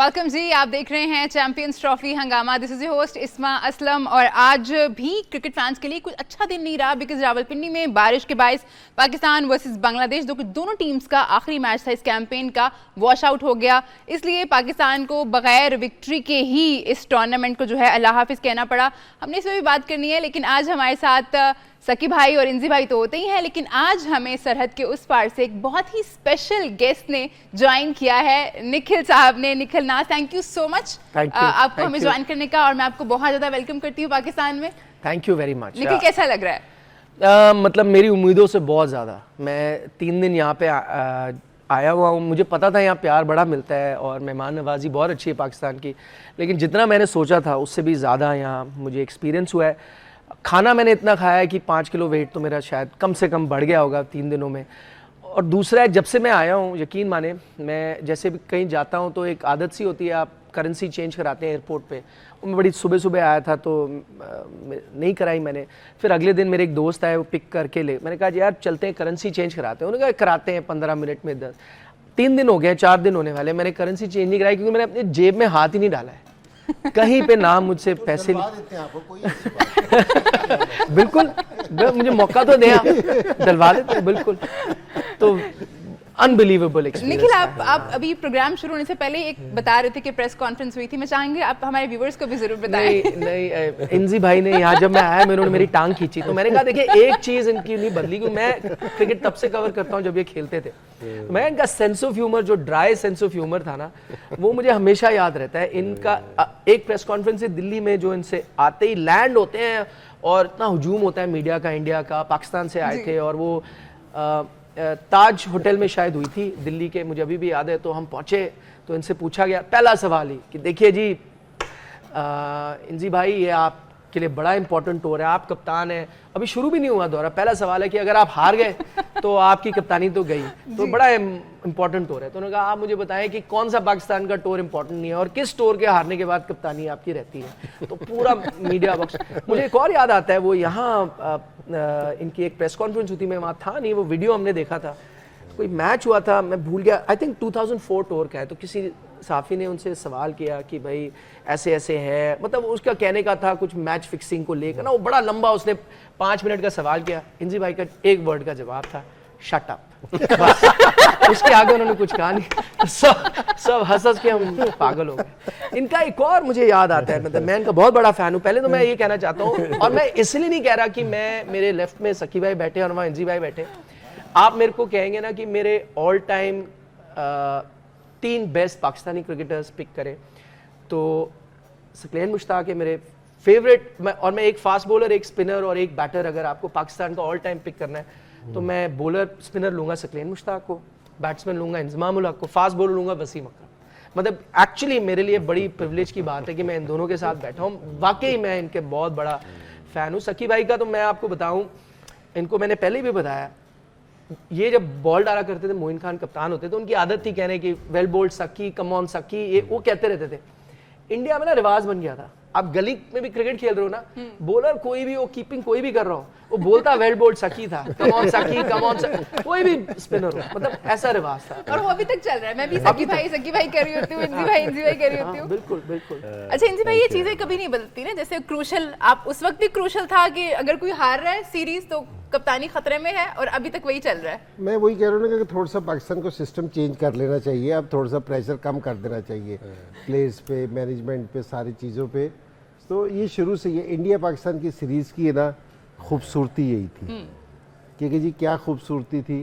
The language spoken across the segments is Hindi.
वेलकम जी, आप देख रहे हैं चैंपियंस ट्रॉफी हंगामा। दिस इज योर होस्ट इस्मा असलम। और आज भी क्रिकेट फैंस के लिए कुछ अच्छा दिन नहीं रहा, बिकॉज रावलपिंडी में बारिश के बायस पाकिस्तान वर्सेस बांग्लादेश दोनों टीम्स का आखिरी मैच था इस कैंपेन का, वॉश आउट हो गया। इसलिए पाकिस्तान को बगैर विक्ट्री के ही इस टूर्नामेंट को जो है अल्लाह हाफिज कहना पड़ा। हमने इस पर भी बात करनी है, लेकिन आज हमारे साथ सकी भाई और इंजी भाई तो होते ही हैं, लेकिन आज हमें सरहद के उस पार से एक बहुत ही स्पेशल गेस्ट ने ज्वाइन किया है, निखिल साहब ने। निखिल नाज, थैंक यू सो मच आपको हमें ज्वाइन करने का, और मैं आपको बहुत ज़्यादा वेलकम करती हूँ पाकिस्तान में। Thank you very much. Nikhil, कैसा लग रहा है? मतलब मेरी उम्मीदों से बहुत ज़्यादा। मैं 3 दिन यहाँ पे आया हुआ हूँ। मुझे पता था यहाँ प्यार बड़ा मिलता है और मेहमान नवाजी बहुत अच्छी है पाकिस्तान की, लेकिन जितना मैंने सोचा था उससे भी ज़्यादा यहाँ मुझे एक्सपीरियंस हुआ है। खाना मैंने इतना खाया है कि 5 किलो वेट तो मेरा शायद कम से कम बढ़ गया होगा 3 दिनों में। और दूसरा है, जब से मैं आया हूँ, यकीन माने, मैं जैसे भी कहीं जाता हूँ तो एक आदत सी होती है, आप करेंसी चेंज कराते हैं एयरपोर्ट पे। मैं बड़ी सुबह सुबह आया था तो नहीं कराई मैंने। फिर अगले दिन मेरे एक दोस्त आए, वो पिक करके ले, मैंने कहा यार चलते हैं करेंसी चेंज कराते हैं। उन्होंने कहा कराते हैं 15 मिनट में 10। 3 दिन हो गए, 4 दिन होने वाले, मैंने करेंसी चेंज नहीं कराई क्योंकि मैंने अपने जेब में हाथ ही नहीं डाला है कहीं पे ना मुझसे पैसे बिल्कुल, मुझे मौका तो दे, डलवा देते बिल्कुल। तो अनबिलीवेबल एक्सपीरियंस। निखिल, आप अभी प्रोग्राम शुरू होने से पहले एक बता रहे थे कि प्रेस कॉन्फ्रेंस हुई थी, मैं चाहेंगे आप हमारे व्यूअर्स को भी जरूर बताएं। नहीं, इंजी भाई ने यहाँ जब मैं आया, उन्होंने मेरी टांग खींची तो मैंने कहा देखिए एक चीज इनकी नहीं बदली, क्योंकि मैं क्रिकेट तब से कवर करता हूँ जब ये खेलते थे। मैं इनका सेंस ऑफ ह्यूमर, जो ड्राई सेंस ऑफ ह्यूमर था ना, वो मुझे हमेशा याद रहता है। इनका एक प्रेस कॉन्फ्रेंस है दिल्ली में, जो इनसे आते ही लैंड होते हैं और इतना हुजूम होता है मीडिया का, इंडिया का, पाकिस्तान से आए थे, और वो ताज होटल में शायद हुई थी दिल्ली के, मुझे अभी भी याद है। तो हम पहुंचे तो इनसे पूछा गया पहला सवाल ही कि देखिए जी इंजी भाई, ये आपके लिए बड़ा इंपॉर्टेंट टूर है, आप कप्तान हैं, अभी शुरू भी नहीं हुआ दौरा, पहला सवाल है कि अगर आप हार गए तो आपकी कप्तानी तो गई, तो बड़ा इंपॉर्टेंट टूर है। तो उन्होंने कहा आप मुझे बताएं कि कौन सा पाकिस्तान का टूर इंपॉर्टेंट नहीं है और किस टूर के हारने के बाद कप्तानी आपकी रहती है। तो पूरा मीडिया बॉक्स। मुझे एक और याद आता है, वो यहाँ इनकी एक प्रेस कॉन्फ्रेंस हुई थी, मैं वहाँ था नहीं, वो वीडियो हमने देखा था, कोई मैच हुआ था, मैं भूल गया, आई थिंक 2004 टूर का है। तो किसी साफ़ी ने उनसे सवाल किया कि भाई ऐसे ऐसे है, मतलब उसका कहने का था कुछ मैच फिक्सिंग को लेकर ना, वो बड़ा लंबा, उसने 5 मिनट का सवाल किया। इंजी भाई का एक वर्ड का जवाब था, शट अप। उसके आगे उन्होंने कुछ कहा नहीं, सब हंस के हम पागल हो गए। इनका एक और मुझे याद आता है, मतलब मैं इनका बहुत बड़ा फैन हूँ। पहले तो मैं ये कहना चाहता हूँ, और मैं इसलिए नहीं कह रहा कि मैं, मेरे लेफ्ट में सकी भाई बैठे और वहाँ इंजी भाई बैठे, आप मेरे को कहेंगे ना कि मेरे all time 3 best Pakistani cricketers pick करें तो सकलेन मुश्ताक है मेरे फेवरेट। और मैं एक फास्ट बॉलर, एक स्पिनर और एक बैटर, अगर आपको पाकिस्तान का ऑल टाइम पिक करना है तो मैं बॉलर स्पिनर लूंगा सकलेन मुश्ताक को, बैट्समैन लूंगा इंजमाम उल हक को, फास्ट बॉलर लूंगा वसीम अकरम। मतलब एक्चुअली मेरे लिए बड़ी प्रिविलेज की बात है कि मैं इन दोनों के साथ बैठा हूँ। वाकई मैं इनके बहुत बड़ा फैन हूँ। सकी भाई का तो मैं आपको बताऊँ, इनको मैंने पहले भी बताया, ये जब बॉल डाला करते थे, मोइन खान कप्तान होते थे, उनकी आदत थी कहने की वेल बोल्ड सकी, कम ऑन सकी, ये वो कहते रहते थे। इंडिया में ना रिवाज बन गया था, आप गली में भी क्रिकेट खेल रहे हो ना, बॉलर कोई भी हो, कीपिंग कोई भी कर रहा हो, वो बोलता वेल बोल्ड सकी था, कम ऑन सकी, कम ऑन सकी, कोई भी स्पिनर हो, मतलब ऐसा रिवाज था। और वो अभी तक चल रहा है। मैं भी सकी भाई कर रही होती हूँ, इंजी भाई कर रही होती हूँ। बिल्कुल बिल्कुल। अच्छा इंजी भाई, ये चीजें कभी नहीं बदलती ना, जैसे क्रूशल, आप उस वक्त भी क्रूशल था कि अगर कोई हार रहा है सीरीज तो कप्तानी खतरे में है, और अभी तक वही चल रहा है। मैं वही कह रहा हूँ ना कि थोड़ा सा पाकिस्तान को सिस्टम चेंज कर लेना चाहिए, अब थोड़ा सा प्रेशर कम कर देना चाहिए प्लेयर्स पे, मैनेजमेंट पे, सारी चीज़ों पे। तो ये शुरू से ये इंडिया पाकिस्तान की सीरीज़ की है ना, खूबसूरती यही थी कि जी क्या खूबसूरती थी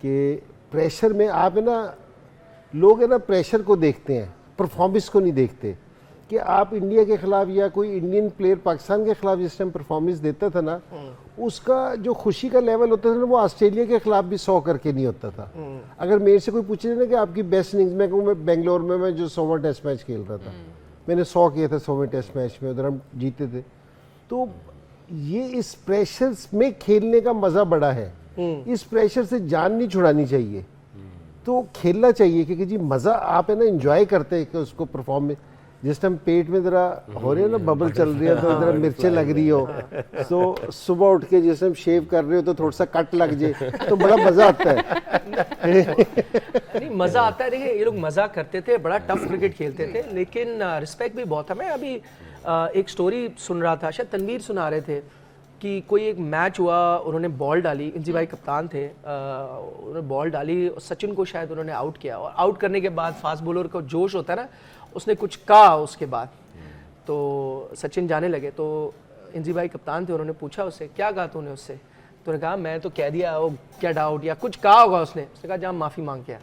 कि प्रेशर में आप है ना, लोग है ना प्रेशर को देखते हैं, परफॉर्मेंस को नहीं देखते। कि आप इंडिया के खिलाफ या कोई इंडियन प्लेयर पाकिस्तान के खिलाफ जिस टाइम परफॉर्मेंस देता था ना, उसका जो खुशी का लेवल होता था ना, वो ऑस्ट्रेलिया के खिलाफ भी 100 करके नहीं होता था। अगर मेरे से कोई पूछे ना कि आपकी बेस्ट इनिंग्स, मैं कहूँ मैं बेंगलोर में मैं जो 100वां टेस्ट मैच खेल रहा था, मैंने 100 किया था 100वें टेस्ट मैच में, उधर हम जीते थे। तो ये इस प्रेशर में खेलने का मज़ा बड़ा है, इस प्रेशर से जान नहीं छुड़ानी चाहिए, तो खेलना चाहिए। क्योंकि जी मज़ा आप है ना इंजॉय करते हैं कि उसको परफॉर्मेंस, जिस टाइम पेट में जरा हो रही है ना, बबल चल रही है, तो जरा मिर्चें लग रही हो, तो सुबह उठ के जिस टाइम शेव कर रहे हो तो थोड़ा सा कट लग जाए तो बड़ा मजा आता है। नहीं मजा आता है। देखिए ये लोग मजा करते थे, बड़ा टफ क्रिकेट खेलते थे, लेकिन रिस्पेक्ट भी बहुत था। मैं अभी एक स्टोरी सुन रहा था, शायद तनवीर सुना रहे थे कि कोई एक मैच हुआ, उन्होंने बॉल डाली, इंजी भाई कप्तान थे, उन्होंने बॉल डाली, सचिन को शायद उन्होंने आउट किया, और आउट करने के बाद फास्ट बॉलर का जोश होता है ना, उसने कुछ कहा उसके बाद, तो सचिन जाने लगे, तो इंजी भाई कप्तान थे, उन्होंने पूछा उससे क्या कहा तूने उससे, तो उन्होंने कहा मैं तो कह दिया वो गेट आउट या कुछ कहा होगा उसने कहा जा माफ़ी मांग के आ।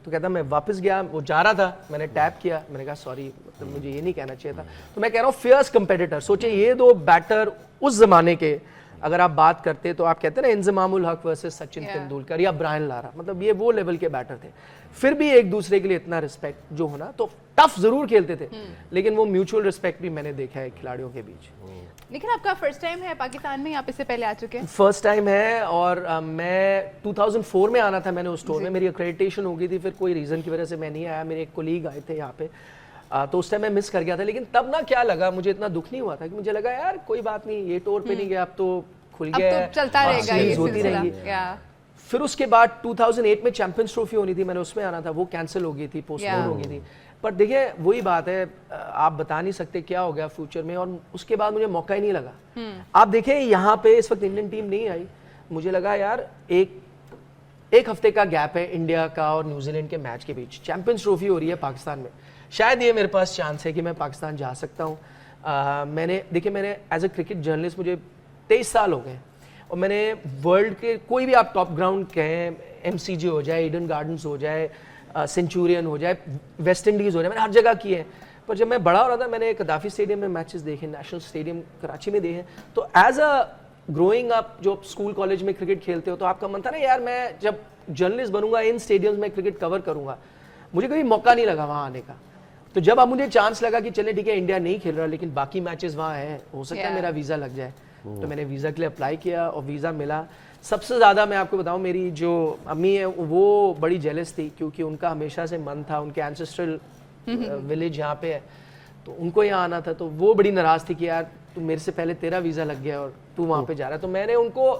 तो कहता मैं वापस गया, वो जा रहा था, मैंने टैप किया, मैंने कहा सॉरी, मतलब मुझे ये नहीं कहना चाहिए था। तो मैं कह रहा हूँ फियर्स कंपेटिटर, सोचिए ये दो बैटर उस जमाने के, अगर आप बात करते तो आप कहते हैं ना इंजमामुल हक वर्सेस सचिन तेंदुलकर या ब्रायन लारा, मतलब ये वो लेवल के बैटर थे, फिर भी एक दूसरे के लिए इतना रिस्पेक्ट जो होना, तो टफ जरूर खेलते थे, लेकिन वो म्यूचुअल रिस्पेक्ट भी मैंने देखा है खिलाड़ियों के बीच। लेकिन आपका फर्स्ट टाइम है पाकिस्तान में, आप इससे पहले आ चुके हैं? फर्स्ट टाइम है, और मैं 2004 में आना था, मैंने उस स्टोर में, मेरी अक्रेडिटेशन हो गई थी, फिर कोई रीज़न की वजह से मैं नहीं आया, मेरे एक कोलीग आए थे यहाँ पे, तो उस टाइम मैं मिस कर गया था। लेकिन तब ना क्या लगा, मुझे इतना दुख नहीं हुआ था, कि मुझे लगा यार कोई बात नहीं, ये टूर पे नहीं गया, अब तो खुल गया, अब तो चलता रहेगा ये होती सिलसिला। रहेगी। फिर उसके बाद 2008 में चैंपियंस ट्रॉफी होनी थी, मैंने उसमें आना था, वो कैंसिल हो गई थी, पोस्टपोन हो गई थी। पर देखिए वही बात है, आप बता नहीं सकते क्या हो गया फ्यूचर में, और उसके बाद मुझे मौका ही नहीं लगा। आप देखें यहाँ पे इस वक्त इंडियन टीम नहीं आई, मुझे लगा यार एक हफ्ते का गैप है इंडिया का और न्यूजीलैंड के मैच के बीच, चैंपियंस ट्रॉफी हो रही है पाकिस्तान में, शायद ये मेरे पास चांस है कि मैं पाकिस्तान जा सकता हूँ। मैंने एज ए क्रिकेट जर्नलिस्ट मुझे 23 साल हो गए, और मैंने वर्ल्ड के कोई भी आप टॉप ग्राउंड कहें, MCG हो जाए, ईडन गार्डन्स हो जाए, सेंचुरियन हो जाए, वेस्ट इंडीज़ हो जाए, मैंने हर जगह किए हैं। पर जब मैं बड़ा हो रहा था, मैंने कदाफी स्टेडियम में मैचेस देखे, नेशनल स्टेडियम कराची में देखे, तो एज अ ग्रोइंग अप, जो स्कूल कॉलेज में क्रिकेट खेलते हो, तो आपका मन था ना यार मैं जब जर्नलिस्ट बनूंगा इन स्टेडियम्स में क्रिकेट कवर करूंगा। मुझे कभी मौका नहीं लगा वहाँ आने का, तो जब अब मुझे चांस लगा कि चले ठीक है इंडिया नहीं खेल रहा, लेकिन बाकी मैचेस वहाँ हैं, हो सकता है मेरा वीज़ा लग जाए, तो मैंने वीज़ा के लिए अप्लाई किया और वीज़ा मिला। सबसे ज़्यादा मैं आपको बताऊं, मेरी जो अम्मी है वो बड़ी जेलस थी, क्योंकि उनका हमेशा से मन था, उनके एंसेस्ट्रल विलेज यहाँ पे है, तो उनको यहाँ आना था, तो वो बड़ी नाराज़ थी कि यार तू मेरे से पहले तेरा वीज़ा लग गया और तू वहाँ पे जा रहा है। तो मैंने उनको,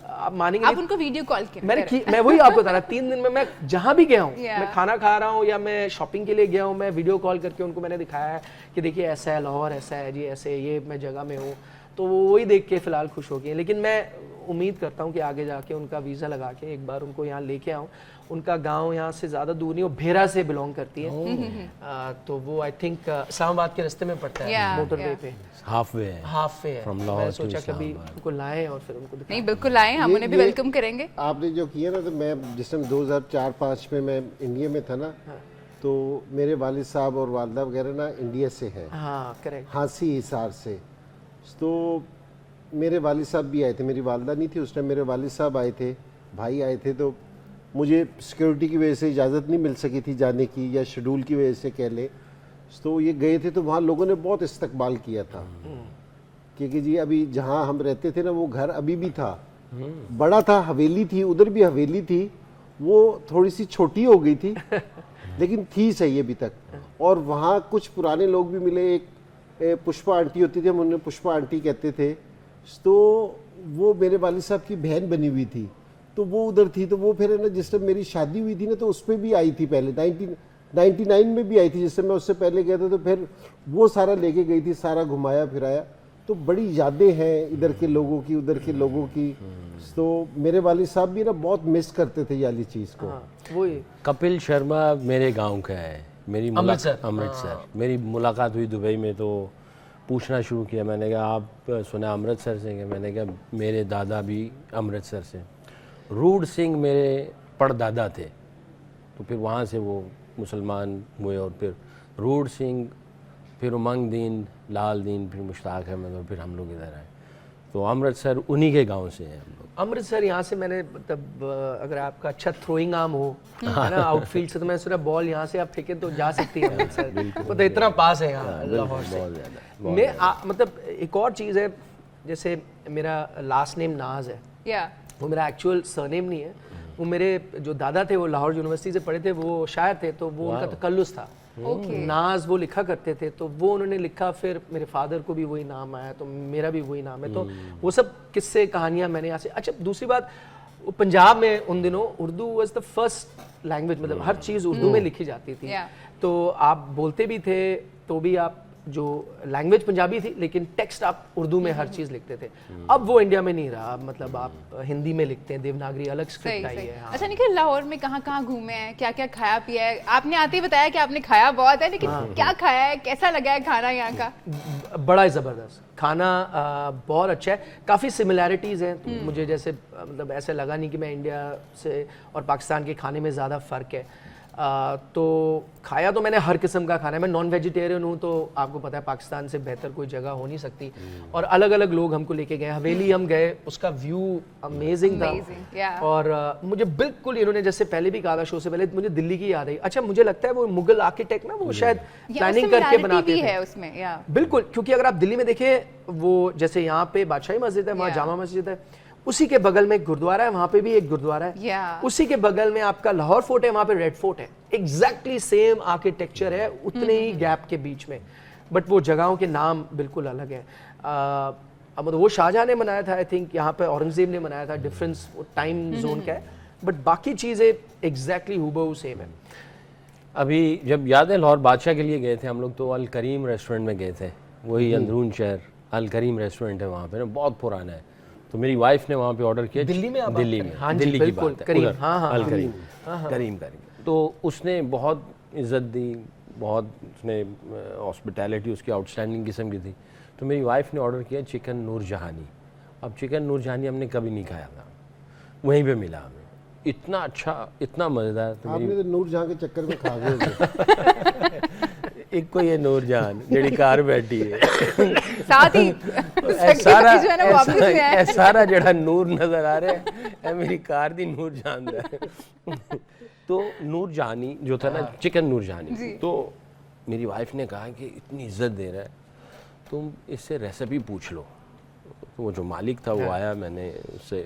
आप मानेंगे, आप उनको वीडियो कॉल किया? मैं वही आपको बता रहा, 3 दिन में मैं जहाँ भी गया हूँ, मैं खाना खा रहा हूँ या मैं शॉपिंग के लिए गया हूँ, मैं वीडियो कॉल करके उनको मैंने दिखाया है कि देखिए ऐसा है लाहौर, ऐसा है जी, ऐसे ये मैं जगह में हूँ, तो वो वही देख के फिलहाल खुश हो गए। लेकिन मैं उम्मीद करता हूँ कि आगे जाके उनका वीज़ा लगा के एक बार उनको यहाँ लेके आऊँ। उनका गांव यहाँ से ज़्यादा दूर नहीं, वो भेरा से बिलोंग करती है, तो वो आई थिंक इस्लामाबाद के रास्ते में पड़ता है, मोटरवे पे हाफ वे है। मैंने सोचा कभी उनको लाएं और फिर उनको नहीं, बिल्कुल लाएं, हम उन्हें भी वेलकम करेंगे। आपने जो किया ना, तो मैं जिस टाइम 2004-05 में मैं इंडिया में था ना, तो मेरे वालिद साहब और वालदा वगैरह ना इंडिया से हैं, हाँ करेक्ट, हांसी हिसार से, तो मेरे वालिद साहब भी आए थे, मेरी वालदा नहीं थी उस टाइम, मेरे वालिद साहब आए थे, भाई आए थे, तो मुझे सिक्योरिटी की वजह से इजाज़त नहीं मिल सकी थी जाने की, या शेड्यूल की वजह से कह लें, तो ये गए थे, तो वहाँ लोगों ने बहुत इस्तकबाल किया था, क्योंकि जी अभी जहाँ हम रहते थे ना वो घर अभी भी था, बड़ा था, हवेली थी, उधर भी हवेली थी, वो थोड़ी सी छोटी हो गई थी लेकिन थी सही अभी तक। और वहाँ कुछ पुराने लोग भी मिले, एक पुष्पा आंटी होती थी, हम उन्हें पुष्पा आंटी कहते थे, तो वो मेरे वालिद साहब की बहन बनी हुई थी, तो वो उधर थी, तो वो फिर है ना जिस टाइम मेरी शादी हुई थी ना, तो उस पर भी आई थी, पहले 1999 में भी आई थी, जिससे मैं उससे पहले गया था, तो फिर वो सारा लेके गई थी, सारा घुमाया फिराया, तो बड़ी यादें हैं इधर के लोगों की, उधर के लोगों की, तो मेरे वालिद साहब भी ना बहुत मिस करते थे ये वाली चीज़ को। वही कपिल शर्मा मेरे गांव का है, मेरी अमृतसर मेरी मुलाकात हुई दुबई में, तो पूछना शुरू किया, मैंने कहा आप सुना अमृतसर से? मैंने कहा मेरे दादा भी अमृतसर से, रूड सिंह मेरे परदादा थे, तो फिर वहाँ से वो मुसलमान हुए, और फिर रूड सिंह, फिर उमंग दीन, लाल दीन, फिर मुश्ताक अहमद, और फिर हम लोग इधर आए, तो अमृतसर उन्हीं के गांव से हैं हम लोग। अमृतसर यहाँ से मैंने, मतलब अगर आपका अच्छा थ्रोइंग आर्म हो है ना आउटफील्ड से, तो मैं सुना बॉल यहाँ से आप फेंके तो जा सकती है अमृतसर, मतलब इतना पास है यहाँ लाहौर से। मैं मतलब एक और चीज़ है, जैसे मेरा लास्ट नेम नाज है, वो मेरा एक्चुअल सरनेम नहीं है, वो मेरे जो दादा थे वो लाहौर यूनिवर्सिटी से पढ़े थे, वो शायर थे, तो वो उनका तकल्लुस था, ओके नाज वो लिखा करते थे, तो वो उन्होंने लिखा, फिर मेरे फादर को भी वही नाम आया, तो मेरा भी वही नाम है। तो वो सब किस्से कहानियां मैंने यहाँ से। अच्छा, दूसरी बात, पंजाब में उन दिनों Urdu was the first language, मतलब हर चीज़ उर्दू में लिखी जाती थी। तो आप बोलते भी थे, तो भी आप जो लैंग्वेज पंजाबी थी, लेकिन टेक्स्ट आप उर्दू में हर चीज़ लिखते थे। अब वो इंडिया में नहीं रहा, मतलब आप हिंदी में लिखते हैं, देवनागरी अलग स्क्रिप्ट आई है। हाँ। अच्छा निखिल, लाहौर में कहाँ कहाँ घूमे हैं, क्या क्या खाया पिया है? आपने आते ही बताया कि आपने खाया बहुत है, लेकिन क्या खाया है, कैसा लगा है खाना यहाँ का? बड़ा ही ज़बरदस्त खाना, बहुत अच्छा है। काफ़ी सिमिलैरिटीज़ हैं, तो मुझे जैसे मतलब ऐसे लगा नहीं कि मैं इंडिया से और पाकिस्तान के खाने में ज़्यादा फ़र्क है। तो खाया तो मैंने हर किस्म का खाना है। मैं नॉन वेजिटेरियन हूँ, तो आपको पता है पाकिस्तान से बेहतर कोई जगह हो नहीं सकती। और अलग अलग लोग हमको लेके गए, हवेली हम गए, उसका व्यू अमेजिंग था। और मुझे बिल्कुल, इन्होंने जैसे पहले भी कहा था शो से पहले, मुझे दिल्ली की याद आई। अच्छा, मुझे लगता है वो मुगल आर्किटेक्ट ना, वो शायद प्लानिंग करके बनाते थे उसमें। बिल्कुल, क्योंकि अगर आप दिल्ली में देखें, वो जैसे यहाँ पे बादशाही मस्जिद है, वहाँ जामा मस्जिद है, उसी के बगल में एक गुरुद्वारा है, वहां पे भी एक गुरुद्वारा है। उसी के बगल में आपका लाहौर फोर्ट है, वहां पे रेड फोर्ट है। एग्जैक्टली सेम आर्किटेक्चर है, उतने ही गैप के बीच में, बट वो जगहों के नाम बिल्कुल अलग है। मतलब वो शाहजहां ने बनाया था, आई थिंक यहाँ पे औरंगजेब ने बनाया था, डिफरेंस टाइम जोन का है, बट बाकी चीजें एग्जैक्टली हूबहू सेम है। अभी जब याद है लाहौर बादशाह के लिए गए थे हम लोग, तो अल करीम रेस्टोरेंट में गए थे, वही अंदरून शहर अल करीम रेस्टोरेंट है वहाँ पे ना, बहुत पुराना है। तो मेरी वाइफ ने वहाँ पे ऑर्डर किया, दिल्ली में, दिल्ली में, हाँ दिल्ली की बात है, करीम, उधर, हाँ, अल करीम, करीम। तो उसने बहुत इज्जत दी, बहुत उसने हॉस्पिटैलिटी उसकी आउटस्टैंडिंग किस्म की थी। तो मेरी वाइफ ने ऑर्डर किया चिकन नूर जहानी। अब चिकन नूर जहानी हमने कभी नहीं खाया था, वहीं पे मिला हमें, इतना अच्छा, इतना मज़ेदार। तो आपने तो नूर जहां के चक्कर में खा गए। एक को ये नूर जहान जेडी कार बैठी है साथ ही सारा जड़ा नूर नजर आ रहा है, मेरी कार दी नूर जहान है। तो नूर जहानी जो था ना, चिकन नूर जहानी, तो मेरी वाइफ ने कहा कि इतनी इज्जत दे रहा है, तुम इससे रेसिपी पूछ लो। तो वो जो मालिक था वो आया, मैंने उससे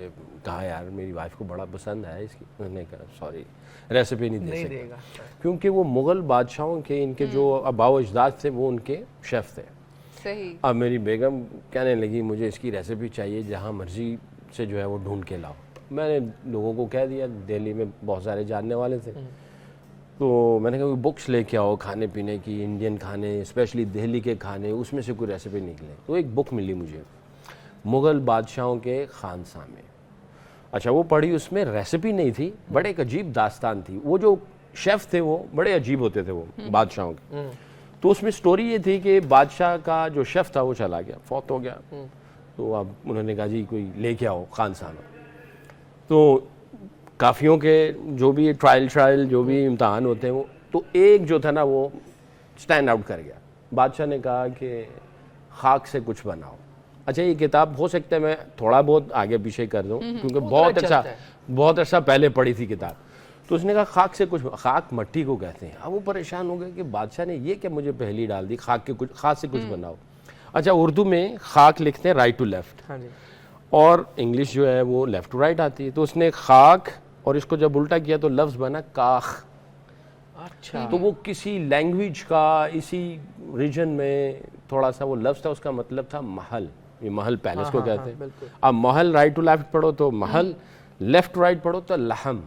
कहा यार मेरी वाइफ को बड़ा पसंद आया इसकी। उन्होंने कहा सॉरी रेसिपी नहीं दे सकता, क्योंकि वो मुग़ल बादशाहों के इनके जो आबाओ अजदाद थे वो उनके शेफ़ थे। सही। अब मेरी बेगम कहने लगी मुझे इसकी रेसिपी चाहिए, जहाँ मर्जी से जो है वो ढूंढ के लाओ। मैंने लोगों को कह दिया, दिल्ली में बहुत सारे जानने वाले थे, तो मैंने कहा बुक्स लेके आओ खाने पीने की, इंडियन खाने, स्पेशली दिल्ली के खाने, उसमें से कोई रेसिपी निकले। तो एक बुक मिली मुझे, मुग़ल बादशाहों के खानसामे। अच्छा, वो पढ़ी, उसमें रेसिपी नहीं थी, बड़े एक अजीब दास्तान थी। वो जो शेफ़ थे वो बड़े अजीब होते थे वो बादशाहों के। तो उसमें स्टोरी ये थी कि बादशाह का जो शेफ़ था वो चला गया, फौत हो गया। तो अब उन्होंने कहा जी कोई लेके आओ खानसामा। तो काफ़ियों के जो भी ट्रायल जो भी इम्तहान होते हैं वो, तो एक जो था ना वो स्टैंड आउट कर गया। बादशाह ने कहा कि खाक से कुछ बनाओ। अच्छा, ये किताब हो सकता है मैं थोड़ा बहुत आगे पीछे कर दूं, क्योंकि बहुत अच्छा पहले पढ़ी थी किताब। तो उसने कहा खाक से कुछ, खाक मट्टी को कहते हैं। अब वो परेशान हो गए कि बादशाह ने ये क्या मुझे पहली डाल दी, खाक से कुछ बनाओ। अच्छा, उर्दू में खाक लिखते हैं राइट टू लेफ्ट, और इंग्लिश जो है वो लेफ्ट टू राइट आती है। तो उसने खाक और इसको जब उल्टा किया तो लफ्ज़ बना काख। अच्छा, तो वो किसी लैंग्वेज का, इसी रीजन में थोड़ा सा वो लफ्ज़ था, उसका मतलब था महल। ये महल पैलेस को कहते हैं। अब महल राइट टू लेफ्ट पढ़ो तो महल, लेफ्ट टू राइट पढ़ो तो लहम।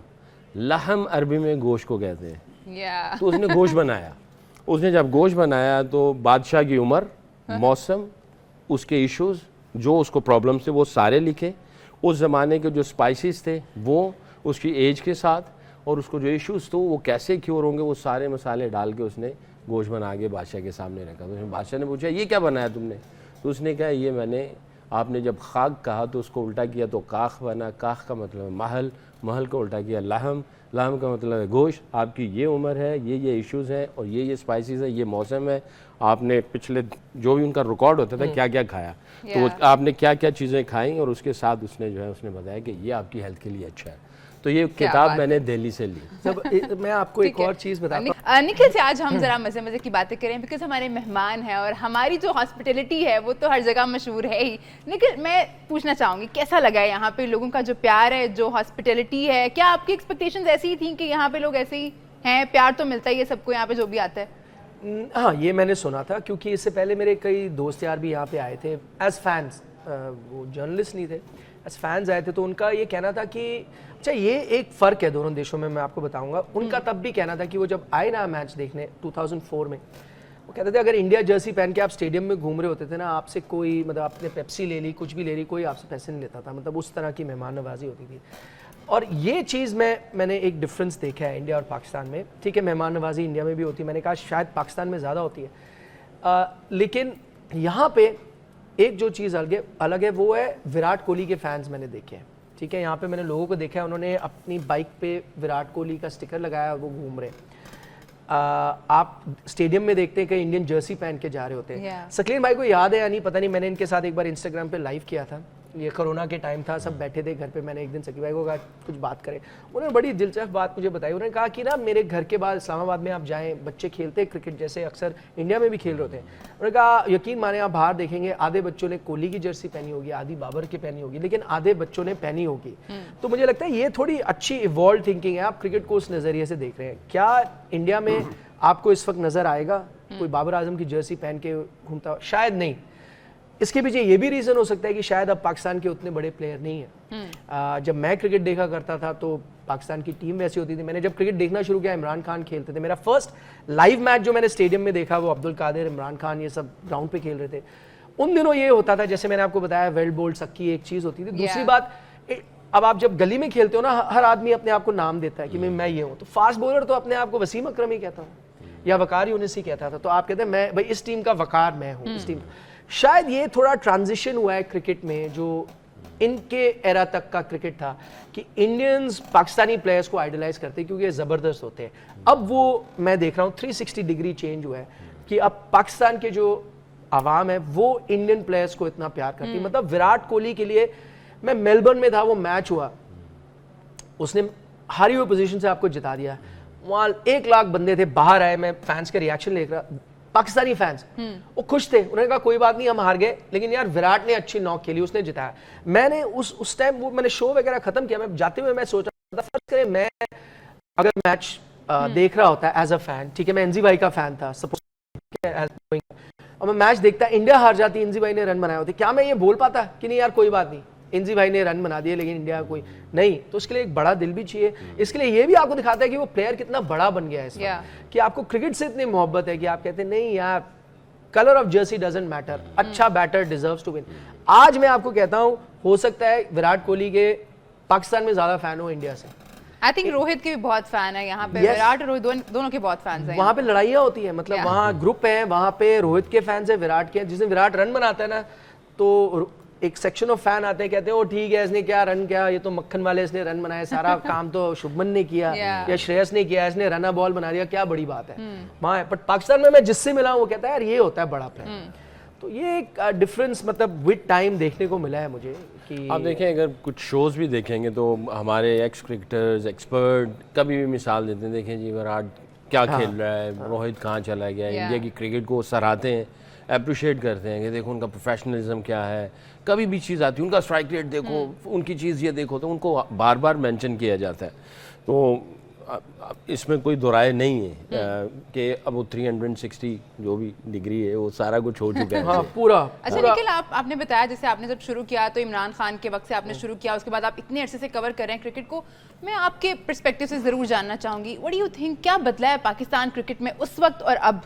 लहम अरबी में गोश्त को कहते हैं। तो उसने गोश्त बनाया। उसने जब गोश्त बनाया तो बादशाह की उम्र, मौसम, उसके इश्यूज, जो उसको प्रॉब्लम थे वो सारे लिखे। उस ज़माने के जो स्पाइसेस थे वो उसकी एज के साथ, और उसको जो इश्यूज थे वो कैसे क्योर होंगे, वो सारे मसाले डाल के उसने गोश्त बना के बादशाह के सामने रखा। तो बादशाह ने पूछा ये क्या बनाया तुमने? तो उसने कहा ये मैंने, आपने जब खाक कहा तो उसको उल्टा किया तो काख बना। काख का मतलब है महल, महल को उल्टा किया लहम, लहम का मतलब है गोश्त। आपकी ये उम्र है, ये इश्यूज़ हैं, और ये स्पाइसेस है, ये मौसम है, आपने पिछले जो भी उनका रिकॉर्ड होता था क्या क्या खाया, तो वो आपने क्या क्या चीज़ें खाई, और उसके साथ उसने जो है उसने बताया कि ये आपकी हेल्थ के लिए अच्छा है। तो ये किताब मैंने दिल्ली से ली। जब मैं आपको एक और चीज़ बताता हूँ निखिल से, आज हम जरा मजे मजे की बातें करें, बिकॉज हमारे मेहमान हैं और हमारी जो हॉस्पिटैलिटी है वो तो हर जगह मशहूर है ही। निखिल, मैं पूछना चाहूँगी कैसा लगा है यहाँ पे लोगों का जो प्यार है, जो हॉस्पिटैलिटी है? क्या आपकी एक्सपेक्टेशंस ऐसी ही थी कि यहाँ पे लोग ऐसे ही हैं? प्यार तो मिलता ही है सबको यहाँ पे जो भी आता है। हाँ, ये मैंने सुना था, क्योंकि इससे पहले मेरे कई दोस्त यार भी यहाँ पे आए थे एज फैंस, वो जर्नलिस्ट नहीं थे, एज फैंस आए थे। तो उनका ये कहना था कि अच्छा, ये एक फ़र्क है दोनों देशों में, मैं आपको बताऊंगा। उनका तब भी कहना था कि वो जब आए ना मैच देखने 2004 में, वो कहते थे अगर इंडिया जर्सी पहन के आप स्टेडियम में घूम रहे होते थे ना, आपसे कोई मतलब आपने पेप्सी ले ली, कुछ भी ले ली, कोई आपसे पैसे नहीं लेता था, मतलब उस तरह की मेहमान नवाजी होती थी। और ये चीज़ मैंने एक डिफरेंस देखा है इंडिया और पाकिस्तान में। ठीक है, मेहमान नवाजी इंडिया में भी होती है, मैंने कहा शायद पाकिस्तान में ज़्यादा होती है, लेकिन यहाँ पे एक जो चीज़ अलग है वो है विराट कोहली के फैंस मैंने देखे हैं। ठीक है, यहाँ पे मैंने लोगों को देखा है, उन्होंने अपनी बाइक पे विराट कोहली का स्टिकर लगाया और वो घूम रहे हैं। आप स्टेडियम में देखते हैं कई इंडियन जर्सी पहन के जा रहे होते हैं। सकलीन भाई को याद है या नहीं पता नहीं, मैंने इनके साथ एक बार इंस्टाग्राम पे लाइव किया था, ये कोरोना के टाइम था, सब बैठे थे घर पे। मैंने एक दिन सकलीन भाई को कहा कुछ बात करें, उन्होंने बड़ी दिलचस्प बात मुझे बताई। उन्होंने कहा कि ना मेरे घर के बाद इस्लामाबाद में आप जाएं, बच्चे खेलते हैं क्रिकेट जैसे अक्सर इंडिया में भी खेल रहे होते हैं। उन्होंने कहा यकीन माने आप बाहर देखेंगे आधे बच्चों ने कोहली की जर्सी पहनी होगी, आधी बाबर की पहनी होगी, लेकिन आधे बच्चों ने पहनी होगी। तो मुझे लगता है ये थोड़ी अच्छी इवॉल्व थिंकिंग है। आप क्रिकेट को उस नज़रिए से देख रहे हैं। क्या इंडिया में आपको इस वक्त नजर आएगा कोई बाबर आजम की जर्सी पहन के घूमता हो? शायद नहीं। इसके पीछे ये भी रीजन हो सकता है कि शायद अब पाकिस्तान के उतने बड़े प्लेयर नहीं है। जब मैं क्रिकेट देखा करता था तो पाकिस्तान की टीम वैसी होती थी। मैंने जब क्रिकेट देखना शुरू किया, इमरान खान खेलते थे। मेरा फर्स्ट लाइव मैच जो मैंने स्टेडियम में देखा वो अब्दुल कादिर, इमरान खान ये सब ग्राउंड पे खेल रहे थे। उन दिनों ये होता था, जैसे मैंने आपको बताया, वेल बोल्ड सक्की एक चीज होती थी। दूसरी बात, अब आप जब गली में खेलते हो ना, हर आदमी अपने आप को नाम देता है कि मैं ये हूँ। तो फास्ट बॉलर तो अपने आप को वसीम अकरम ही कहता हूँ या वकार यूनिस ही कहता था। तो आप कहते हैं मैं भाई इस टीम का वकार मैं हूँ, इस टीम। शायद ये थोड़ा ट्रांजिशन हुआ है क्रिकेट में, जो इनके एरा तक का क्रिकेट था कि इंडियंस पाकिस्तानी प्लेयर्स को आइडलाइज करते हैं क्योंकि ये ज़बरदस्त होते हैं। अब वो मैं देख रहा हूँ 360 डिग्री चेंज हुआ है कि अब पाकिस्तान के जो आवाम है वो इंडियन प्लेयर्स को इतना प्यार करती है। मतलब विराट कोहली के लिए, मैं मेलबर्न में था, वो मैच हुआ, उसने हारी हुई पोजीशन से आपको जिता दिया। वहाँ 1 लाख बंदे थे, बाहर आए, मैं फैंस के रिएक्शन देख रहा, पाकिस्तानी फैंस वो खुश थे। उन्होंने कहा कोई बात नहीं हम हार गए, लेकिन यार विराट ने अच्छी नॉक खेली, उसने जिताया। मैंने उस टाइम वो मैंने शो वगैरह खत्म किया, मैं जाते हुए मैं सोच रहा था फर्ज करें मैं अगर मैच देख रहा होता एज अ फैन, ठीक है, मैं एनजी भाई का फैन था सपोज, और मैं मैच देखता, इंडिया हार जाती, एनजी भाई ने रन बनाए होते, क्या मैं ये बोल पाता कि नहीं यार कोई बात नहीं, एनजी भाई ने रन बना दिए लेकिन इंडिया कोई नहीं? तो उसके लिए एक बड़ा दिल भी चाहिए। इसके लिए ये भी आपको दिखाता है कि वो प्लेयर कितना बड़ा बन गया है इस वक्त, कि आपको क्रिकेट से इतनी मोहब्बत है कि आप कहते हैं नहीं यार, colour of Jersey doesn't matter, अच्छा बैटर डिजर्व्स टू विन। आज मैं आपको कहता हूं, हो सकता है विराट कोहली के पाकिस्तान में ज्यादा फैन हो इंडिया से। आई थिंक रोहित के भी बहुत फैन है यहाँ पे। विराट और रोहित दोनों के बहुत फैंस हैं। वहाँ पे लड़ाइयाँ होती है, मतलब वहाँ ग्रुप है, वहाँ पे रोहित के फैंस है, विराट के। जिस दिन विराट रन बनाता है ना, तो एक सेक्शन ऑफ फैन आते हैं, कहते हैं ओ ठीक है, इसने क्या रन किया, ये तो मक्खन वाले इसने रन बनाया, सारा काम तो शुभमन ने किया या श्रेयस ने किया, इसने रन बॉल बना दिया, क्या बड़ी बात है वहाँ है। बट पाकिस्तान में मैं जिससे मिला हूँ वो कहता है यार ये होता है बड़ा प्लेयर। तो ये एक डिफरेंस मतलब विद टाइम देखने को मिला है मुझे कि आप देखें, अगर कुछ शोज़ भी देखेंगे तो हमारे एक्स क्रिकेटर्स, एक्सपर्ट कभी भी मिसाल देते हैं, देखें जी विराट क्या खेल रहा है, रोहित कहाँ चला गया, इंडिया की क्रिकेट को सराहते हैं, अप्रिशिएट करते हैं कि देखो उनका प्रोफेशनलिज्म क्या है। कभी भी चीज़ आती है, उनका स्ट्राइक रेट देखो, उनकी चीज़ ये देखो, तो उनको बार बार मेंशन किया जाता है। तो इसमें कोई दोराय नहीं है कि अब वो 360 जो भी डिग्री है वो सारा कुछ हो चुका है। हाँ, पूरा। अच्छा निखिल, आपने बताया जैसे आपने जब शुरू किया तो इमरान खान के वक्त से आपने शुरू किया, उसके बाद आप इतने अरसे से कवर कर रहे हैं क्रिकेट को। मैं आपके पर्सपेक्टिव से ज़रूर जानना चाहूँगी, व्हाट डू यू थिंक, क्या बदला है पाकिस्तान क्रिकेट में उस वक्त और अब?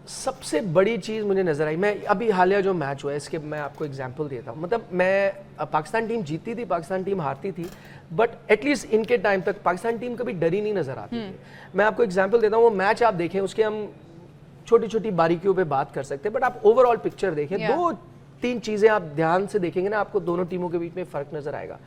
सबसे बड़ी चीज़ मुझे नज़र आई, मैं अभी हालिया जो मैच हुआ है इसके मैं आपको एग्जांपल देता हूँ। मतलब मैं पाकिस्तान टीम जीतती थी, पाकिस्तान टीम हारती थी, बट एटलीस्ट इनके टाइम तक पाकिस्तान टीम कभी डरी नहीं नज़र आती थी। मैं आपको एग्जांपल देता हूँ, वो मैच आप देखें, उसके हम छोटी छोटी बारीकियों पे बात कर सकते हैं, बट आप ओवरऑल पिक्चर देखें, 2-3 चीज़ें आप ध्यान से देखेंगे ना, आपको दोनों टीमों के बीच में फ़र्क नज़र आएगा।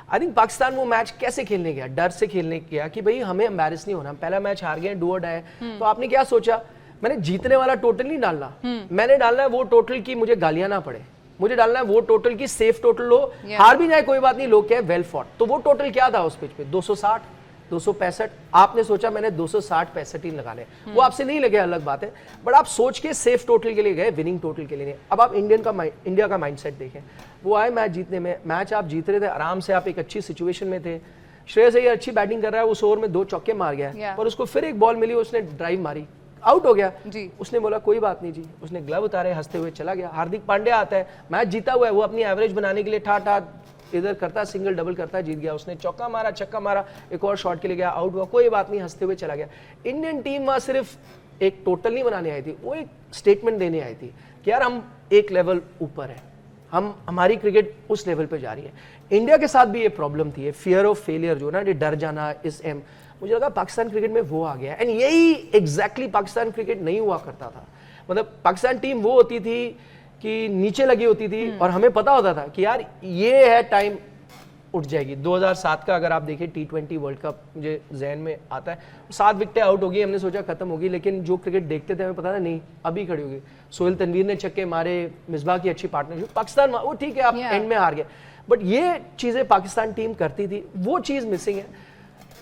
आई थिंक पाकिस्तान वो मैच कैसे खेलने गया, डर से खेलने गया कि भाई हमें एम्बैरेस नहीं होना, पहला मैच हार गए, डू और डाई। तो आपने क्या सोचा, मैंने जीतने वाला टोटल नहीं डालना, मैंने डालना है वो टोटल की मुझे गालियां ना पड़े, मुझे डालना है वो टोटल की सेफ टोटल लो, हार भी जाए कोई बात नहीं, लोग क्या वेल फॉट। तो वो टोटल क्या था उस पिच पे, 260, 265। आपने सोचा मैंने 260-65 ही लगाने, वो आपसे नहीं लगे अलग बात है, बट आप सोच के सेफ टोटल के लिए गए, विनिंग टोटल के लिए नहीं। अब आप इंडिया का माइंडसेट देखें, वो आए मैच जीतने में, मैच आप जीत रहे थे आराम से, आप एक अच्छी सिचुएशन में थे, श्रेयस अय्यर अच्छी बैटिंग कर रहा है, उस ओवर में 2 चौके मार गया, पर उसको फिर एक बॉल मिली, उसने ड्राइव मारी, आउट हो गया जी। उसने बोला कोई बात नहीं जी, उसने ग्लव उतारे, हंसते हुए चला गया। हार्दिक पांड्या आता है, मैच जीता हुआ है, वो अपनी एवरेज बनाने के लिए ठाठ इधर करता, सिंगल डबल करता, जीत गया। उसने चौका मारा, छक्का मारा, एक और शॉट के लिए गया, आउट हुआ, कोई बात नहीं, हंसते हुए चला गया। इंडियन टीम वहां सिर्फ एक टोटल नहीं बनाने आई थी, वो एक स्टेटमेंट देने आई थी कि यार हम एक लेवल ऊपर है, हमारी क्रिकेट उस लेवल पे जा रही है। इंडिया के साथ भी ये प्रॉब्लम थी, फियर ऑफ फेलियर जो ना, डर जाना, इस एम, मुझे लगा पाकिस्तान क्रिकेट में वो आ गया। एंड यही एग्जैक्टली पाकिस्तान क्रिकेट नहीं हुआ करता था। मतलब पाकिस्तान टीम वो होती थी कि नीचे लगी होती थी और हमें पता होता था कि यार ये है टाइम, उठ जाएगी। 2007 का अगर आप देखें T20 वर्ल्ड कप, मुझे जहन में आता है, 7 विकेटें आउट होगी, हमने सोचा खत्म होगी, लेकिन जो क्रिकेट देखते थे हमें पता था नहीं अभी खड़ी होगी। सोहेल तनवीर ने छक्के मारे, मिसबाह की अच्छी पार्टनरशिप, पाकिस्तान वो ठीक है आप एंड में हार गए, बट ये चीजें पाकिस्तान टीम करती थी, वो चीज मिसिंग है।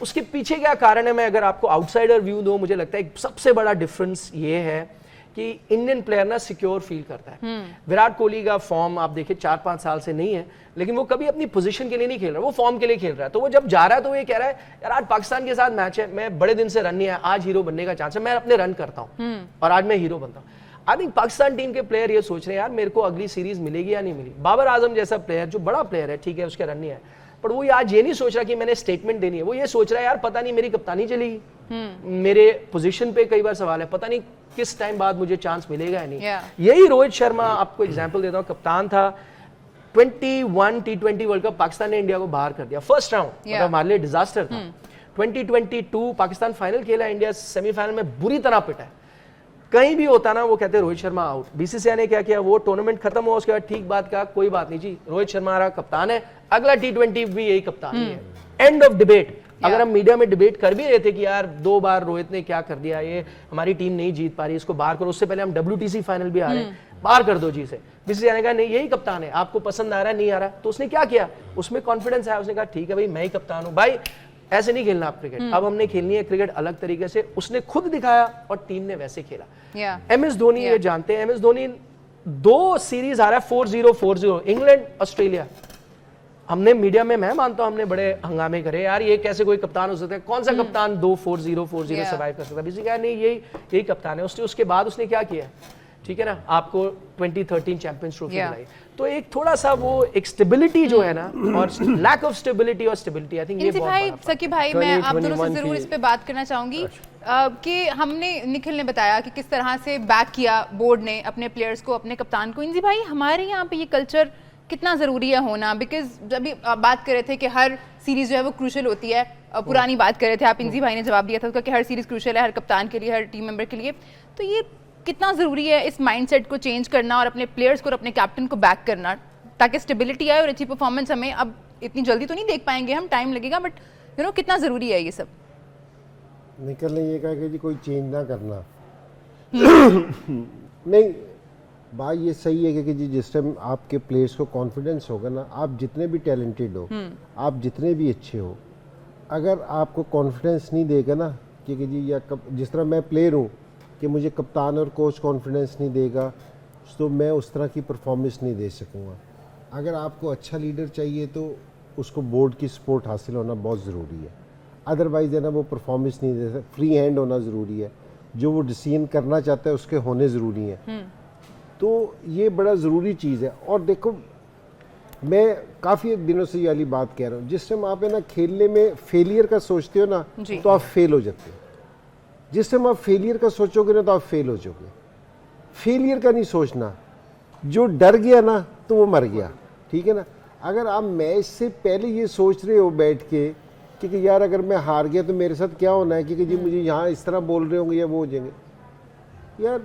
उसके पीछे क्या कारण है, मैं अगर आपको आउटसाइडर व्यू दूं, मुझे लगता है एक सबसे बड़ा डिफरेंस ये है कि इंडियन प्लेयर ना सिक्योर फील करता है। विराट कोहली का फॉर्म आप देखिए 4-5 साल से नहीं है, लेकिन वो कभी अपनी पोजीशन के लिए नहीं खेल रहा, वो फॉर्म के लिए खेल रहा है। तो वो जब जा रहा है तो वो ये कह रहा है यार आज पाकिस्तान के साथ मैच है, मैं बड़े दिन से रन नहीं है, आज हीरो बनने का चांस है, मैं अपने रन करता हूं और आज मैं हीरो बनता हूं। आई थिंक पाकिस्तान टीम के प्लेयर ये सोच रहे हैं यार मेरे को अगली सीरीज मिलेगी या नहीं मिली। बाबर आजम जैसा प्लेयर जो बड़ा प्लेयर है, ठीक है उसके रन नहीं है, पर वो आज ये नहीं सोच रहा कि मैंने स्टेटमेंट देनी है, वो ये सोच रहा है यार पता नहीं मेरी कप्तानी चलेगी, मेरे पोजीशन पे कई बार सवाल है, पता नहीं किस टाइम बाद मुझे चांस मिलेगा या नहीं। यही रोहित शर्मा, आपको एग्जांपल देता हूं, कप्तान था 21 T20 वर्ल्ड कप, पाकिस्तान ने इंडिया को बाहर कर दिया फर्स्ट राउंड, मतलब हमारे लिए डिजास्टर था। 2022 पाकिस्तान फाइनल खेला, इंडिया सेमीफाइनल में बुरी तरह पिटा है। कहीं भी होता ना वो कहते रोहित शर्मा आउट। बीसीसीआई ने क्या किया, वो टूर्नामेंट खत्म हुआ उसके बाद ठीक बात कहा, कोई बात नहीं जी, रोहित शर्मा हमारा कप्तान है, अगला T20 भी यही कप्तान है, एंड ऑफ डिबेट। अगर हम मीडिया में डिबेट कर भी रहे थे कि यार 2 बार रोहित ने क्या कर दिया, ये हमारी टीम नहीं जीत पा रही, इसको बाहर करो, उससे पहले हम WTC फाइनल भी आ रहे हैं, बाहर कर दो जी से। बीसीसीआई ने कहा नहीं यही कप्तान है, आपको पसंद आ रहा है नहीं आ रहा, तो उसने क्या किया, उसमें कॉन्फिडेंस है, उसने कहा ठीक है भाई मैं ही कप्तान हूं, भाई ऐसे नहीं खेलना आप क्रिकेट, अब हमने खेलनी है क्रिकेट अलग तरीके से। उसने खुद दिखाया और टीम ने वैसे खेला। MS धोनी ये जानते हैं, MS धोनी 2 सीरीज आ रहा है 4-0 4-0, इंग्लैंड ऑस्ट्रेलिया। हमने मीडिया में, मैं मानता हूं हमने बड़े हंगामे करे, यार ये कैसे कोई कप्तान हो सकता है, कौन सा कप्तान 2 4-0 4-0 सर्वाइव कर सकता है। किसी का नहीं यही कप्तान है। उसके बाद उसने क्या किया, ठीक है ना, आपको 2013 चैंपियंस ट्रॉफी दिलाई। तो एक थोड़ा सा वो एक स्टेबिलिटी जो है ना, और लैक ऑफ स्टेबिलिटी और स्टेबिलिटी, आई थिंक ये बहुत बड़ा। सकी भाई, मैं आप दोनों से जरूर इस पे बात करना चाहूंगी कि हमने, निखिल ने बताया कि किस तरह से बैक किया बोर्ड ने अपने प्लेयर्स को, अपने कप्तान को। इंजी भाई, हमारे यहाँ पे ये कल्चर कितना जरूरी है होना, बिकॉज जब भी बात कर रहे थे कि हर सीरीज जो है वो क्रूशल होती है, पुरानी बात कर रहे थे आप, इंजी भाई ने जवाब दिया था कि हर सीरीज क्रूशल है, हर कप्तान के लिए, हर टीम मेंबर के लिए। तो ये कितना जरूरी है इस माइंडसेट को चेंज करना और अपने प्लेयर्स को और अपने कैप्टन को बैक करना, ताकि स्टेबिलिटी आए और अच्छी परफॉर्मेंस। हमें अब इतनी जल्दी तो नहीं देख पाएंगे हम, टाइम लगेगा, बट कितना जरूरी है ये सब। निकल ने ये कहा कि जी कोई चेंज ना करना नहीं, बात ये सही है कि जी जिस टाइम आपके प्लेयर्स को कॉन्फिडेंस होगा ना, आप जितने भी टैलेंटेड हो, आप जितने भी अच्छे हो, अगर आपको कॉन्फिडेंस नहीं देगा ना कि जी, या जिस तरह मैं प्लेयर हूँ कि मुझे कप्तान और कोच कॉन्फिडेंस नहीं देगा, तो मैं उस तरह की परफॉर्मेंस नहीं दे सकूँगा। अगर आपको अच्छा लीडर चाहिए तो उसको बोर्ड की सपोर्ट हासिल होना बहुत ज़रूरी है, अदरवाइज है ना वो परफॉर्मेंस नहीं दे सकता। फ्री हैंड होना ज़रूरी है, जो वो डिसीजन करना चाहता है उसके होने ज़रूरी हैं। तो ये बड़ा ज़रूरी चीज़ है। और देखो, मैं काफ़ी दिनों से ये वाली बात कह रहा हूँ, जिस टाइम आप है ना खेलने में फेलियर का सोचते हो ना, तो आप फेल हो जाते हो। जिस टाइम आप फेलियर का सोचोगे ना, तो आप फेल हो जाओगे। फेलियर का नहीं सोचना, जो डर गया ना तो वो मर गया, ठीक है ना। अगर आप मैच से पहले ये सोच रहे हो बैठ के कि यार अगर मैं हार गया तो मेरे साथ क्या होना है, क्योंकि जी मुझे यहाँ इस तरह बोल रहे होंगे या वो हो जाएंगे, यार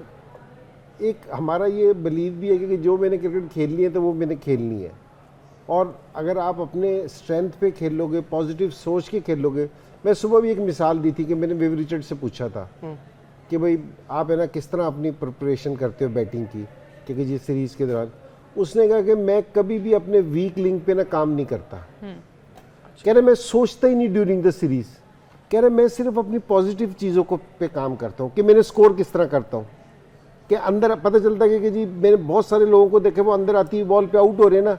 एक हमारा ये बिलीव भी है कि जो मैंने क्रिकेट खेलनी है तो वो मैंने खेलनी है। और अगर आप अपने स्ट्रेंथ पे खेलोगे, पॉजिटिव सोच के खेलोगे। मैं सुबह भी एक मिसाल दी थी कि मैंने विव रिचर्ड से पूछा था कि भाई आप है ना किस तरह अपनी प्रिपरेशन करते हो बैटिंग की, क्योंकि जिस सीरीज़ के दौरान उसने कहा कि मैं कभी भी अपने वीक लिंक पे ना काम नहीं करता। कह रहे मैं सोचता ही नहीं ड्यूरिंग द सीरीज़, कह रहे मैं सिर्फ अपनी पॉजिटिव चीज़ों को पे काम करता हूँ कि मैंने स्कोर किस तरह करता हूँ। कि अंदर पता चलता है कि जी मैंने बहुत सारे लोगों को देखे वो अंदर आती हुई बॉल पे आउट हो रहे हैं ना,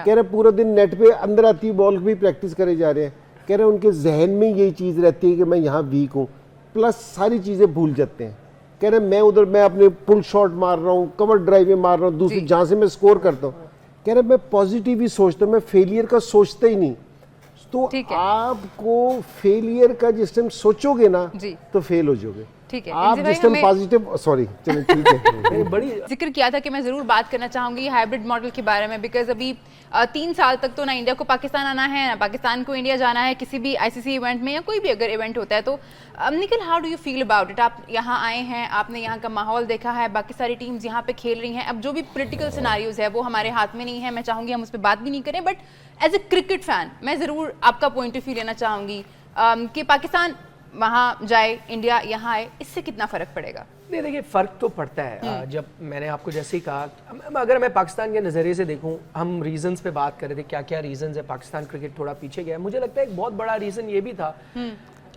कह रहे पूरा दिन नेट पे अंदर आती हुई बॉल भी प्रैक्टिस करे जा रहे हैं। कह रहे उनके जहन में यही चीज़ रहती है कि मैं यहाँ वीक हूँ, प्लस सारी चीज़ें भूल जाते हैं। कह रहे मैं उधर मैं अपने पुल शॉट मार रहा हूँ, कवर ड्राइव में मार रहा हूँ, दूसरी जहाँ से मैं स्कोर करता हूँ। कह रहे मैं पॉजिटिव ही सोचता हूँ, मैं फेलियर का सोचता ही नहीं। तो आपको फेलियर का जिस टाइम सोचोगे ना तो फेल हो जाओगे। ठीक है, आप जिस टाइम पॉजिटिव, सॉरी चलो ठीक है। बड़ी जिक्र किया था कि मैं जरूर बात करना चाहूंगी हाइब्रिड मॉडल के बारे में, बिकॉज अभी 3 साल तक तो ना इंडिया को पाकिस्तान आना है ना पाकिस्तान को इंडिया जाना है किसी भी आईसीसी इवेंट में या कोई भी अगर इवेंट होता है। तो Nikhil, how do you feel about it? आप यहाँ आए हैं, आपने यहाँ का माहौल देखा है, बाकी सारी टीम्स यहाँ पे खेल रही हैं। अब जो भी पॉलिटिकल सिनारियोज है वो हमारे हाथ में नहीं है, मैं चाहूंगी हम उस पर बात भी नहीं करें, but as a cricket fan मैं जरूर आपका पॉइंट ऑफ व्यू लेना चाहूंगी कि पाकिस्तान वहाँ जाए, इंडिया यहाँ आए, इससे कितना फर्क पड़ेगा? नहीं, देखिए फ़र्क तो पड़ता है। जब मैंने आपको जैसे ही कहा, अगर मैं पाकिस्तान के नज़रिए से देखूं, हम रीजंस पे बात कर रहे थे, क्या क्या रीजंस है पाकिस्तान क्रिकेट थोड़ा पीछे गया। मुझे लगता है एक बहुत बड़ा रीज़न ये भी था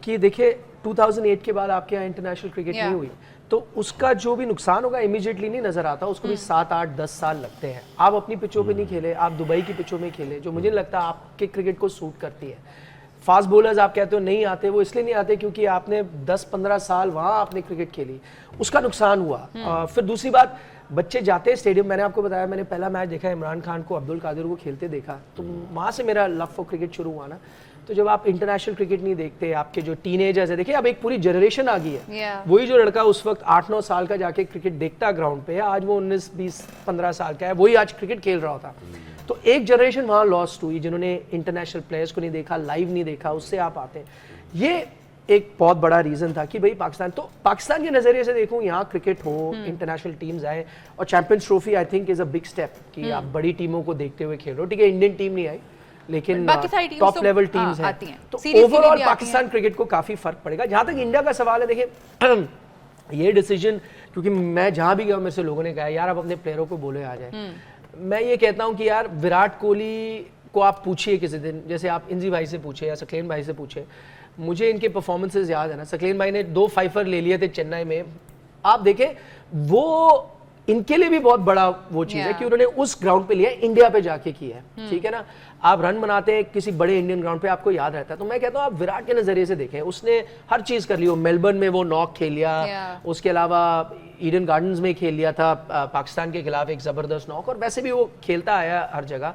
कि देखिए 2008 के बाद आपके यहाँ इंटरनेशनल क्रिकेट नहीं हुई, तो उसका जो भी नुकसान होगा इमीडिएटली नहीं नजर आता, उसको भी 7, 8, 10 साल लगते हैं। आप अपनी पिचों पे नहीं खेले, आप दुबई की पिचों में खेले, जो मुझे लगता है आपके क्रिकेट को सूट करती है। फास्ट बॉलर्स आप कहते हो नहीं आते, वो इसलिए नहीं आते क्योंकि आपने 10-15 साल वहाँ आपने क्रिकेट खेली, उसका नुकसान हुआ। फिर दूसरी बात, बच्चे जाते हैं स्टेडियम, मैंने आपको बताया मैंने पहला मैच देखा इमरान खान को, अब्दुल कादिर को खेलते देखा, तो वहाँ से मेरा लव फॉर क्रिकेट शुरू हुआ ना। तो जब आप इंटरनेशनल क्रिकेट नहीं देखते, आपके जो टीनेजर्स है, देखिए अब एक पूरी जनरेशन आ गई है। वही जो लड़का उस वक्त 8-9 साल का जाके क्रिकेट देखता ग्राउंड पे, आज वो 19, 20, 15 साल का है, वही आज क्रिकेट खेल रहा होता। तो एक जनरेशन वहाँ लॉस्ट हुई जिन्होंने इंटरनेशनल प्लेयर्स को नहीं देखा, लाइव नहीं देखा, उससे आप आते हैं। ये एक बहुत बड़ा रीजन था कि भाई पाकिस्तान, तो पाकिस्तान के नजरिए से देखूं यहाँ क्रिकेट हो, इंटरनेशनल टीम्स आए, और champions trophy I think is a big step कि आप बड़ी टीमों को देखते हुए खेल रहे हो। ठीक है, इंडियन टीम नहीं आई, लेकिन टॉप लेवल टीम्स हैं, तो ओवरऑल पाकिस्तान क्रिकेट को काफी फर्क पड़ेगा। जहां तक इंडिया का सवाल है, देखिए ये डिसीजन, क्योंकि मैं जहां भी गया मेरे से लोगों ने कहा यार आप अपने प्लेयरों को बोले आ जाए। मैं ये कहता हूं कि यार विराट कोहली को आप पूछिए किसी दिन, जैसे आप इंजी भाई से पूछे या सकलेन भाई से पूछे, मुझे इनके परफॉर्मेंसेस याद है ना। सकलेन भाई ने 2 5 ले लिए थे चेन्नई में, आप देखें वो इनके लिए भी बहुत बड़ा वो चीज है कि उन्होंने उस ग्राउंड पे लिया, इंडिया पे जाके किया है। ठीक है ना, आप रन बनाते हैं किसी बड़े इंडियन ग्राउंड पे, आपको याद रहता है। तो मैं कहता हूँ आप विराट के नजरिए से देखें, उसने हर चीज कर ली। वो मेलबर्न में वो नॉक खेल लिया, उसके अलावा ईडन गार्डन्स में खेल लिया था पाकिस्तान के खिलाफ एक जबरदस्त नॉक, और वैसे भी वो खेलता आया हर जगह।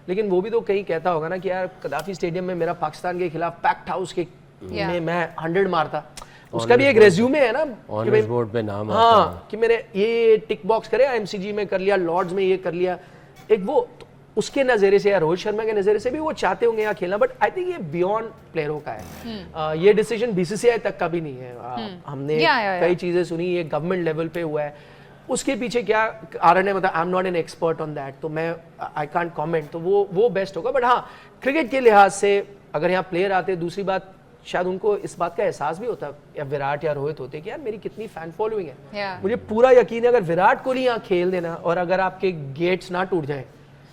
लेकिन वो भी तो कहीं कहता होगा ना कि यार कदाफी स्टेडियम में मेरा पाकिस्तान के खिलाफ पैक्ड हाउस के में मैं 100 मारता, उसका भी एक रेज्यूमे है ना कि भाई बोर्ड पे नाम आता है कि मेरे ये टिक बॉक्स करे, आईएमसीजी में कर लिया, लॉर्ड्स में ये कर लिया, एक वो तो उसके नजरिए से या रोहित शर्मा के नजरिए से भी वो चाहते होंगे यहाँ खेलना। बट आई थिंक ये बियॉन्ड प्लेयरों का है। ये डिसीजन बीसीसीआई तक का भी नहीं है। हमने कई चीजें सुनी, ये गवर्नमेंट लेवल पे हुआ है, उसके पीछे क्या कारण है, मतलब I am not an expert on that, तो मैं आई कांट कमेंट, तो वो बेस्ट होगा। बट हाँ, क्रिकेट के लिहाज से अगर यहाँ प्लेयर आते, दूसरी बात शायद उनको इस बात का एहसास भी होता, या विराट या रोहित होते कि यार मेरी कितनी फैन फॉलोइंग है। मुझे पूरा यकीन है अगर विराट कोहली यहाँ खेल देना और अगर आपके गेट्स ना टूट जाए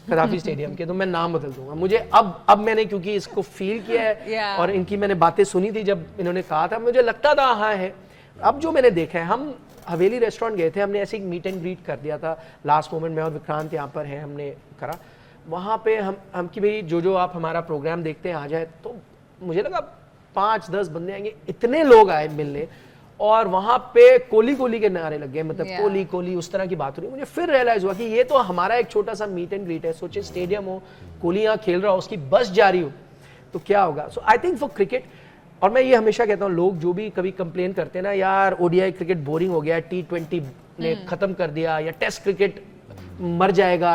कदाफी स्टेडियम के, तो मैं नाम बदल दूंगा। मुझे अब मैंने क्योंकि इसको फील किया है और इनकी मैंने बातें सुनी थी जब इन्होंने कहा था, मुझे लगता था हाँ है। अब जो मैंने देखा है, हम हवेली रेस्टोरेंट गए थे, हमने ऐसे एक मीट एंड ग्रीट कर दिया था लास्ट मोमेंट में, और विक्रांत यहाँ पर है, हमने करा वहाँ पे हम कि भाई जो आप हमारा प्रोग्राम देखते हैं आ जाए, तो मुझे लगा 5-10 बंदे आएंगे, इतने लोग आए मिलने, और वहां पे कोहली के नारे लग गए, मतलब कोहली उस तरह की बात हो रही। मुझे फिर रियलाइज हुआ कि ये तो हमारा एक छोटा सा मीट एंड ग्रीट है। सोचिए स्टेडियम हो, कोहली यहाँ खेल रहा हो, उसकी बस जा रही हो, तो क्या होगा। सो आई थिंक फॉर क्रिकेट, और मैं ये हमेशा कहता हूँ, लोग जो भी कभी कंप्लेन करते हैं ना, यार ओडीआई क्रिकेट बोरिंग हो गया, T20 ने खत्म कर दिया, या टेस्ट क्रिकेट मर जाएगा,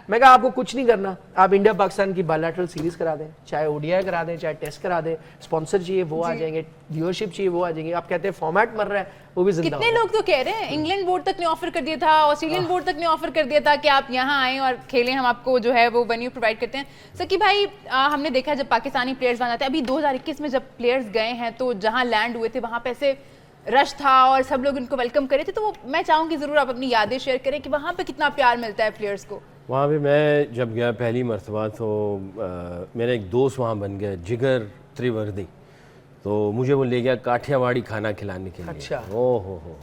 मैं कहा आपको कुछ नहीं करना, आप इंडिया पाकिस्तान की बायलैटरल सीरीज करा दें, चाहे ओडीआई करा दें, चाहे टेस्ट करा दें, स्पॉन्सर चाहिए वो आ जाएंगे, व्यूअरशिप चाहिए वो आ जाएंगे। आप कहते हैं फॉर्मेट मर रहा है, वो भी जिंदा। कितने लोग तो कह रहे हैं, इंग्लैंड बोर्ड तक ने ऑफर कर दिया था, ऑस्ट्रेलियन बोर्ड तक ने ऑफर कर दिया था कि आप यहाँ आए और खेलें, हम आपको जो है वो वेन्यू प्रोवाइड करते हैं। सकी भाई, हमने देखा जब पाकिस्तानी प्लेयर्स वहां जाते हैं, अभी 2021 में जब प्लेयर्स गए हैं, तो जहाँ लैंड हुए थे वहां पे ऐसे रश था और सब लोग उनको वेलकम करे थे। तो वो मैं चाहूंगी जरूर आप अपनी यादें शेयर करें कि वहाँ पे कितना प्यार मिलता है प्लेयर्स को। वहाँ पे मैं जब गया पहली मरतबा, तो मेरा एक दोस्त वहाँ बन गया, जिगर त्रिवर्दी, तो मुझे वो ले गया काठियावाड़ी खाना खिलाने के लिए। अच्छा। ओ हो,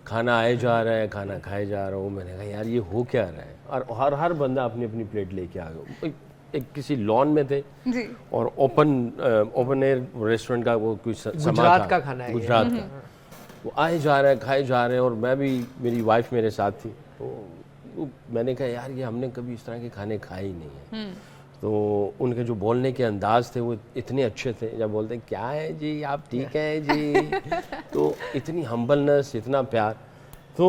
खाना आए जा रहा है, खाना खाए जा रहा हूँ। मैंने कहा यार ये हो क्या रहा है, और हर बंदा अपनी अपनी प्लेट लेके आ गया। एक किसी लॉन में थे जी, और ओपन एयर रेस्टोरेंट का वो कुछ गुजरात का खाना है, गुजरात का। वो आए जा रहे हैं, खाए जा रहे हैं, और मैं भी, मेरी वाइफ मेरे साथ थी, तो मैंने कहा यार ये हमने कभी इस तरह के खाने खाए ही नहीं है। तो उनके जो बोलने के अंदाज थे वो इतने अच्छे थे, जब बोलते हैं क्या है जी, आप ठीक हैं जी, तो इतनी हम्बलनेस, इतना प्यार। तो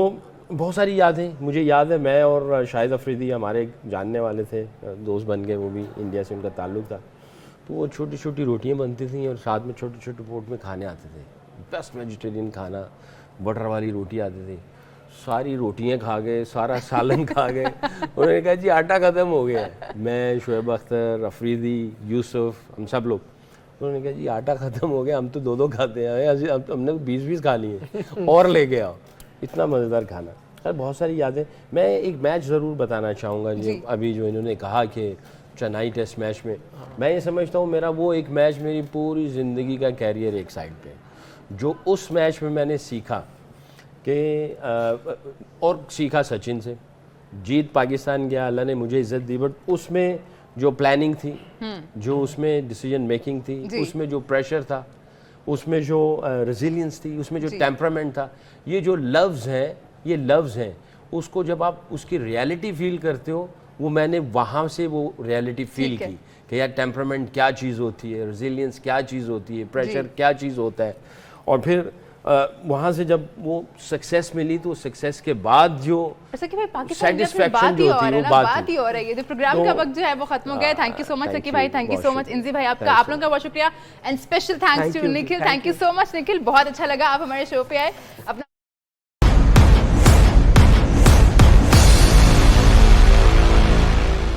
बहुत सारी यादें मुझे याद है, मैं और शाहिद अफरीदी हमारे जानने वाले थे, दोस्त बन गए, वो भी इंडिया से उनका ताल्लुक़ था। तो वो छोटी छोटी रोटियां बनती थी और साथ में छोटे छोटे पोट में खाने आते थे, बेस्ट वेजिटेरियन खाना, बटर वाली रोटी आती थी। सारी रोटियां खा गए, सारा सालन खा गए। उन्होंने कहा जी आटा ख़त्म हो गया है। मैं, शुएब अख्तर, अफरीदी, यूसुफ, हम सब लोग, उन्होंने कहा जी आटा ख़त्म हो गया, हम तो 2-2 खाते हैं, हमने 20-20 खा लिए और ले गया। इतना मज़ेदार खाना। सर बहुत सारी यादें। मैं एक मैच ज़रूर बताना चाहूँगा जी, अभी जो इन्होंने कहा कि चेन्नई टेस्ट मैच में, मैं ये समझता हूँ मेरा वो एक मैच मेरी पूरी ज़िंदगी का कैरियर एक साइड पे, जो उस मैच में मैंने सीखा कि और सीखा सचिन से। जीत पाकिस्तान गया, अल्लाह ने मुझे इज़्ज़त दी, बट उसमें जो प्लानिंग थी, जो उसमें डिसीजन मेकिंग थी, उसमें जो प्रेशर था, उसमें जो रेजिलियंस थी, उसमें जो टेम्परामेंट था, ये जो लफ्ज़ हैं, ये लफ्ज़ हैं, उसको जब आप उसकी रियलिटी फील करते हो, वो मैंने वहाँ से वो रियलिटी फील की कि यार टेम्परामेंट क्या चीज़ होती है, रेजिलियंस क्या चीज़ होती है, प्रेशर क्या चीज़ होता है। और फिर वहाँ से जब वो सक्सेस मिली, तो सक्सेस के बाद जो सेटिस्फैक्शन जो होती है, वो बात ही और है। ये तो प्रोग्राम का वक्त जो है वो खत्म हो गया है। Thank you so much Saqi भाई, thank you so much Inzi भाई, आपका आप लोगों का बहुत शुक्रिया, and special thanks to Nikhil. Thank you so much Nikhil, बहुत अच्छा लगा आप हमारे शो पे आए। अपना